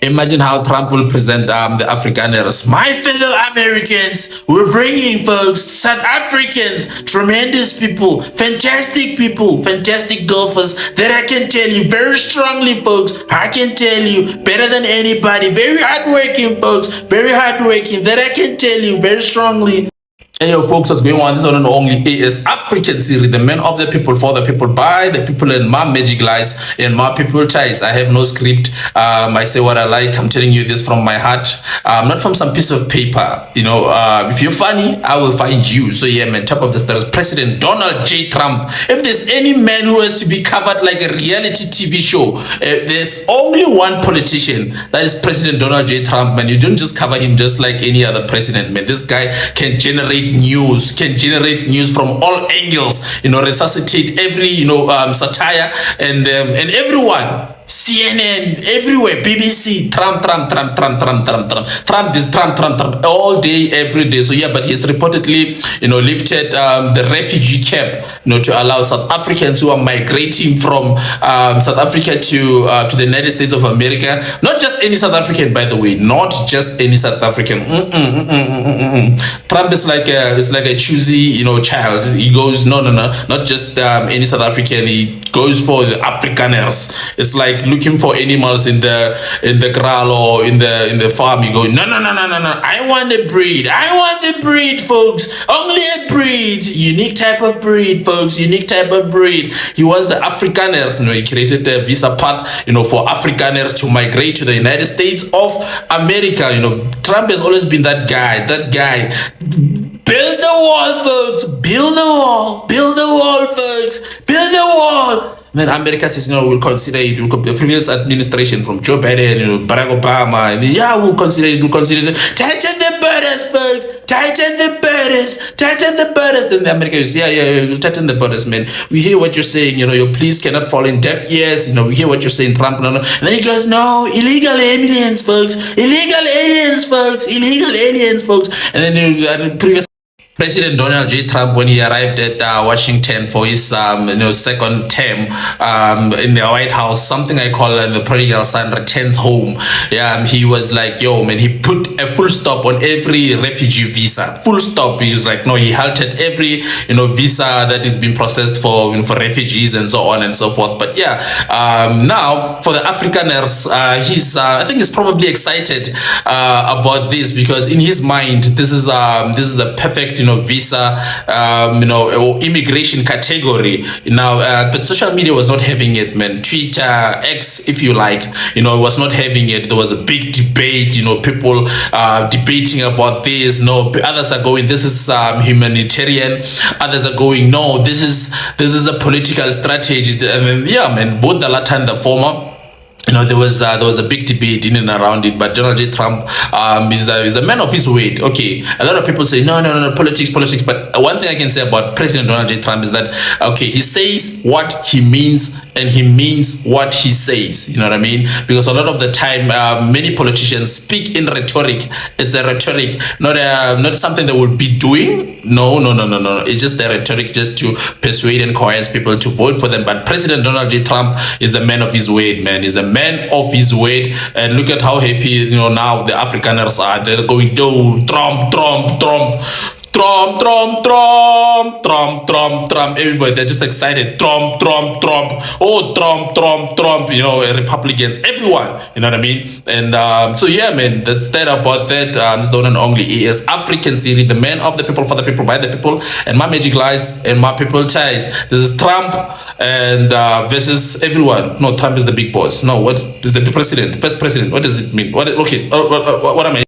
Imagine how Trump will present the Afrikaners. My fellow Americans, we're bringing folks, South Africans, tremendous people, fantastic golfers that I can tell you very strongly, folks. I can tell you better than anybody. Very hardworking, folks. Very hardworking. That I can tell you very strongly. Hey yo folks, what's going on? This one and only is African Siri, the man of the people, for the people, by the people, and my magic lies and my people ties. I have no script. I say what I like. I'm telling you this from my heart, not from some piece of paper. You know, if you're funny, I will find you. So yeah, man, top of this, there is President Donald J. Trump. If there's any man who has to be covered like a reality TV show, there's only one politician, that is President Donald J. Trump, man. You don't just cover him just like any other president, man. This guy can generate news from all angles, you know, resuscitate every, you know, satire and everyone. CNN, everywhere, BBC, Trump, all day, every day. So yeah, but he's reportedly, you know, lifted the refugee cap, you know, to allow South Africans who are migrating from South Africa to the United States of America. Not just any South African, by the way, not just any South African. Trump is like a choosy, you know, child. He goes, no, not just any South African. He goes for the Afrikaners. It's like looking for animals in the kraal or in the farm. You go, no, I want a breed, folks. Only a breed, unique type of breed, folks. Unique type of breed. He was the Afrikaners. You know, he created the visa path, you know, for Afrikaners to migrate to the United States of America. You know, Trump has always been that guy. Build the wall, folks. Build the wall, folks. Build the wall. Then America says, you know, we'll consider it. The previous administration from Joe Biden, you know, Barack Obama, and yeah, we'll consider it. Tighten the borders, folks. Tighten the borders. Then America is, yeah, you tighten the borders, man. We hear what you're saying. You know, your pleas cannot fall in deaf ears. You know, we hear what you're saying, Trump. No. And then he goes, no, illegal aliens, folks. Illegal aliens, folks. And then the previous President Donald J. Trump, when he arrived at Washington for his second term in the White House, something I call the prodigal son returns home. Yeah, he was like, yo, man, he put a full stop on every refugee visa. Full stop. He was like, no, he halted every visa that is being processed for refugees and so on and so forth. But yeah, now for the Afrikaners, I think he's probably excited about this, because in his mind, this is the perfect visa or immigration category now, but social media was not having it, man. Twitter, X, if you like, was not having it. There was a big debate, people debating about this. No, others are going, this is humanitarian. Others are going, no, this is a political strategy. I mean, yeah, man, both the latter and the former. There was a big debate in and around it, but Donald J. Trump is a man of his word. Okay, a lot of people say no, politics. But one thing I can say about President Donald J. Trump is that, okay, he says what he means, and he means what he says. You know what I mean? Because a lot of the time, many politicians speak in rhetoric. It's a rhetoric, not something they will be doing. No. It's just the rhetoric, just to persuade and coerce people to vote for them. But President Donald J. Trump is a man of his word, man. He's a man of his word. And look at how happy, now the Afrikaners are. They're going, Trump. Everybody, they're just excited. Trump. Oh, Trump. Republicans, everyone. You know what I mean? And so yeah, man, that's that about that. This the one and only is African Siri, the man of the people, for the people, by the people, and my magic lies and my people ties. This is Trump and versus everyone. No, Trump is the big boss. No, what is the president? First president. What does it mean? What am I?